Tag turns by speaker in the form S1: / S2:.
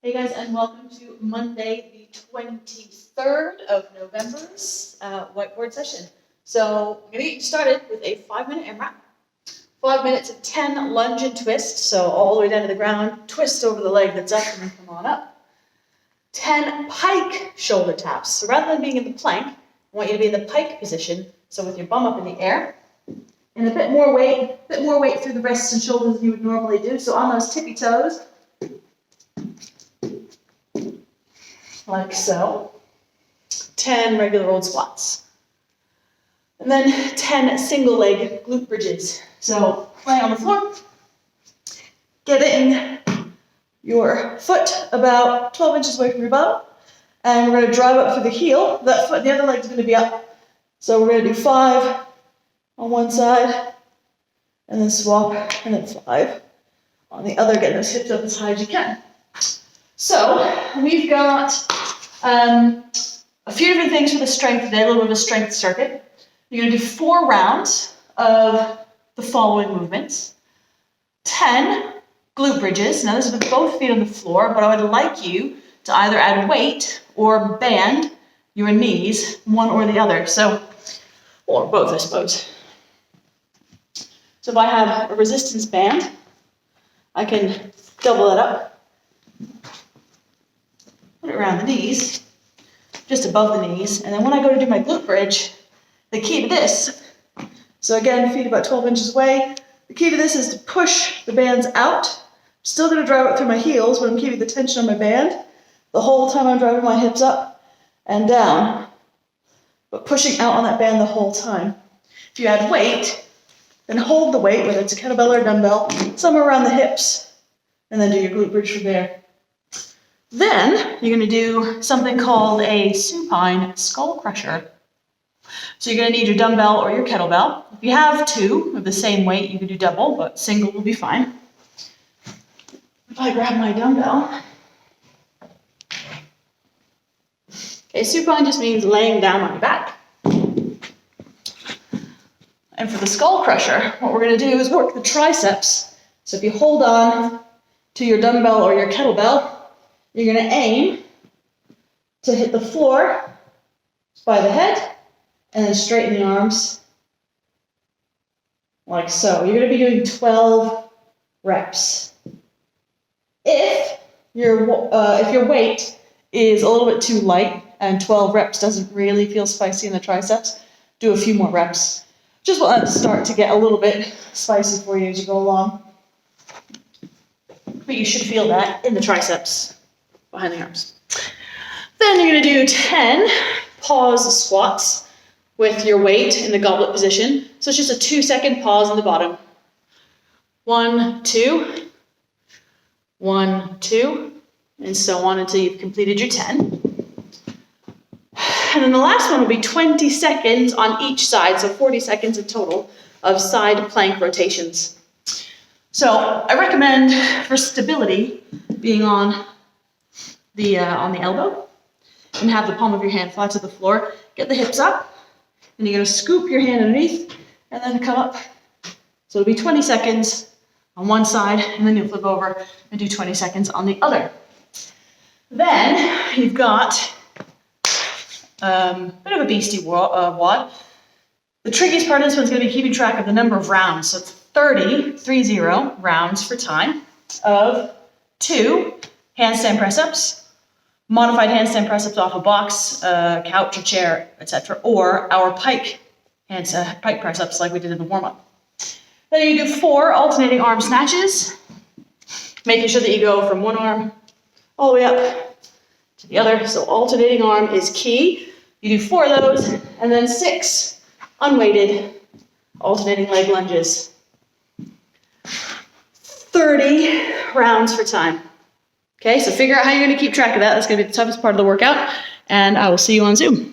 S1: Hey guys, and welcome to Monday, the 23rd of November's whiteboard session. So we're going to get started with a 5-minute AMRAP. 5 minutes of 10 lunge and twist, so all the way down to the ground, twist over the leg that's up and then come on up. 10 pike shoulder taps. So rather than being in the plank, I want you to be in the pike position, so with your bum up in the air. And a bit more weight through the wrists and shoulders than you would normally do. So on those tippy toes, like so. 10 regular old squats. And then 10 single leg glute bridges. So laying on the floor, getting your foot about 12 inches away from your bum, and we're going to drive up through the heel. That foot, the other leg's going to be up. So we're going to do 5 on one side, and then swap, and then 5 on the other. Get those hips up as high as you can. So we've got a few different things for the strength today, a little bit of a strength circuit. You're going to do 4 rounds of the following movements. 10 glute bridges. Now this is with both feet on the floor, but I would like you to either add weight or band your knees, one or the other. So, or both, I suppose. So if I have a resistance band, I can double that up, put it around the knees, just above the knees, and then when I go to do my glute bridge, the key to this, so again, feet about 12 inches away, the key to this is to push the bands out. Still going to drive it through my heels, but I'm keeping the tension on my band the whole time I'm driving my hips up and down, but pushing out on that band the whole time. If you add weight, then hold the weight, whether it's a kettlebell or a dumbbell, somewhere around the hips, and then do your glute bridge from there. Then you're going to do something called a supine skull crusher. So you're going to need your dumbbell or your kettlebell. If you have 2 of the same weight, you can do double, but single will be fine. If I grab my dumbbell. Okay, supine just means laying down on your back. And for the skull crusher, what we're going to do is work the triceps. So if you hold on to your dumbbell or your kettlebell, you're going to aim to hit the floor by the head and then straighten the arms like so. You're going to be doing 12 reps. If your weight is a little bit too light and 12 reps doesn't really feel spicy in the triceps, do a few more reps. Just want that to start to get a little bit spicy for you as you go along. But you should feel that in the triceps behind the arms. Then you're going to do 10 pause squats with your weight in the goblet position. So it's just a 2-second pause on the bottom. 1, 2, 1, 2, and so on until you've completed your 10. And then the last one will be 20 seconds on each side, so 40 seconds in total of side plank rotations. So I recommend for stability being on the elbow and have the palm of your hand flat to the floor. Get the hips up, and you're going to scoop your hand underneath and then come up. So it'll be 20 seconds on one side, and then you'll flip over and do 20 seconds on the other. Then you've got a bit of a beastie wad. The trickiest part of this one's going to be keeping track of the number of rounds. So it's 30 rounds for time of 2 handstand press-ups, modified handstand press-ups off a box, couch or chair, etc., or our pike press-ups like we did in the warm-up. Then you do 4 alternating arm snatches, making sure that you go from one arm all the way up to the other. So alternating arm is key. You do 4 of those, and then 6 unweighted alternating leg lunges. 30 rounds for time. Okay, so figure out how you're going to keep track of that. That's going to be the toughest part of the workout, and I will see you on Zoom.